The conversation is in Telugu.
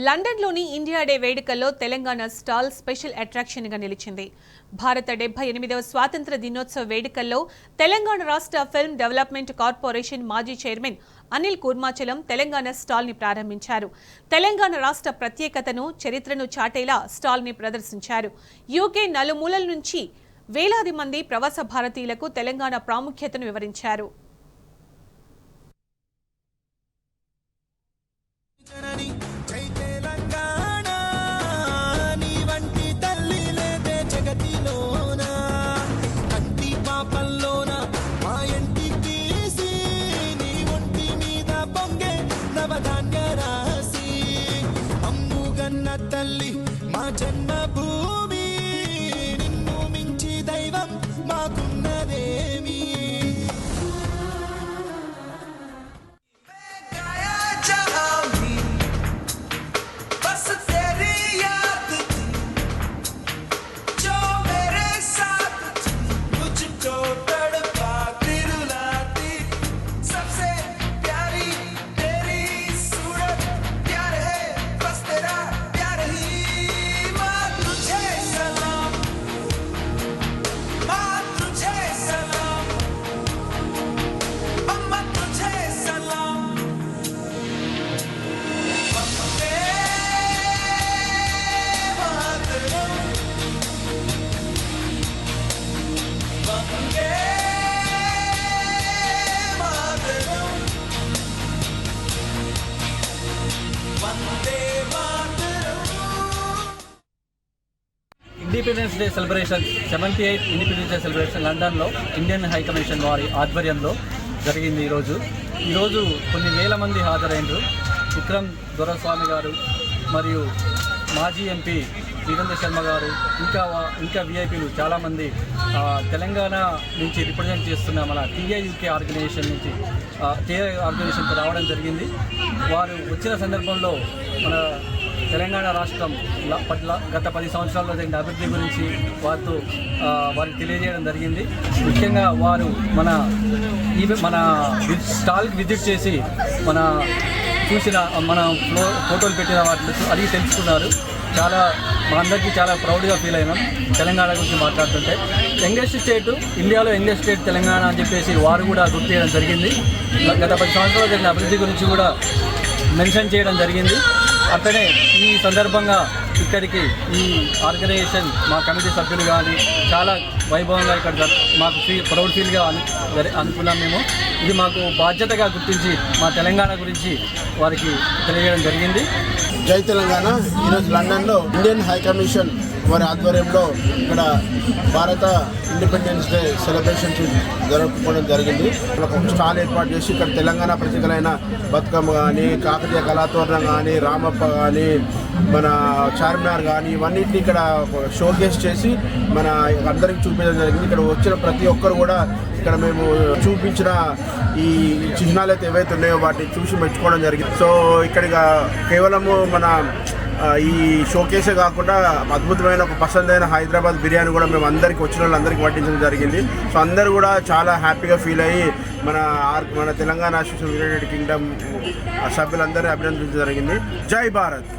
లండన్లోని ఇండియా డే వేడుకల్లో తెలంగాణ స్టాల్ స్పెషల్ అట్రాక్షన్గా నిలిచింది. భారత 78వ స్వాతంత్ర దినోత్సవ వేడుకల్లో తెలంగాణ రాష్ట్ర ఫిల్మ్ డెవలప్మెంట్ కార్పొరేషన్ మాజీ చైర్మన్ అనిల్ కూర్మాచలం తెలంగాణ స్టాల్ని ప్రారంభించారు. తెలంగాణ రాష్ట్ర ప్రత్యేకతను, చరిత్రను చాటేలా స్టాల్ని ప్రదర్శించారు. యూకే నలుమూలల నుంచి వేలాది మంది ప్రవాస భారతీయులకు తెలంగాణ ప్రాముఖ్యతను వివరించారు. తల్లి మా జన్మభూమి, నిన్ను మించి దైవం మాకున్నదేమి. Independence Day celebration 78th Independence Day celebration లండన్లో ఇండియన్ హై కమిషన్ వారి ఆధ్వర్యంలో జరిగింది. ఈరోజు కొన్ని వేల మంది హాజరైనరు. విక్రమ్ దొరస్వామి గారు మరియు మాజీ ఎంపీ వీరేంద్ర శర్మ గారు ఇంకా విఐపీలు చాలామంది తెలంగాణ నుంచి రిప్రజెంట్ చేస్తున్న మన టీఐయూకే ఆర్గనైజేషన్కి రావడం జరిగింది. వారు వచ్చిన సందర్భంలో మన తెలంగాణ రాష్ట్రం పట్ల గత 10 సంవత్సరాల్లో జరిగిన అభివృద్ధి గురించి వారికి తెలియజేయడం జరిగింది. ముఖ్యంగా వారు మన స్టాల్కి విజిట్ చేసి మన ఫోటోలు పెట్టిన వాటిని అడిగి తెలుసుకున్నారు. మా అందరికీ చాలా ప్రౌడ్గా ఫీల్ అయినాం తెలంగాణ గురించి మాట్లాడుతుంటే. యంగెస్ట్ స్టేట్ ఇండియాలో, యంగెస్ట్ స్టేట్ తెలంగాణ అని చెప్పేసి వారు కూడా గుర్తు చేయడం జరిగింది. గత 10 సంవత్సరాల్లో జరిగిన అభివృద్ధి గురించి కూడా మెన్షన్ చేయడం జరిగింది. అట్లనే ఈ సందర్భంగా ఇక్కడికి ఈ ఆర్గనైజేషన్ మా కమిటీ సభ్యులు కానీ చాలా వైభవంగా ఇక్కడ మాకు ప్రౌడ్ ఫీల్గా అనుకున్నాం. మేము ఇది మాకు బాధ్యతగా గుర్తించి మా తెలంగాణ గురించి వారికి తెలియజేయడం జరిగింది. జై తెలంగాణ. ఈరోజు లండన్లో ఇండియన్ హై కమిషన్ వారి ఆధ్వర్యంలో ఇక్కడ భారత ఇండిపెండెన్స్ డే సెలబ్రేషన్స్ జరుపుకోవడం జరిగింది. ఒక స్టాల్ ఏర్పాటు చేసి ఇక్కడ తెలంగాణ ప్రతీకలైన బతుకమ్మ కానీ, కాకతీయ కళాతోరణం కానీ, రామప్ప కానీ, మన చార్మినార్ కానీ ఇవన్నింటినీ ఇక్కడ షోకేస్ చేసి మన అందరికి చూపించడం జరిగింది. ఇక్కడ వచ్చిన ప్రతి ఒక్కరు కూడా ఇక్కడ మేము చూపించిన ఈ చిహ్నాలు అయితే ఏవైతే ఉన్నాయో వాటిని చూసి మెచ్చుకోవడం జరిగింది. సో ఇక్కడ కేవలము మన ఈ షోకేసే కాకుండా అద్భుతమైన ఒక పసందైన హైదరాబాద్ బిర్యానీ కూడా మేము వచ్చిన వాళ్ళందరికీ వడ్డించడం జరిగింది. సో అందరూ కూడా చాలా హ్యాపీగా ఫీల్ అయ్యి మన తెలంగాణ అసోసియేషన్ యునైటెడ్ కింగ్డమ్ సభ్యులందరూ అభినందించడం జరిగింది. జై భారత్.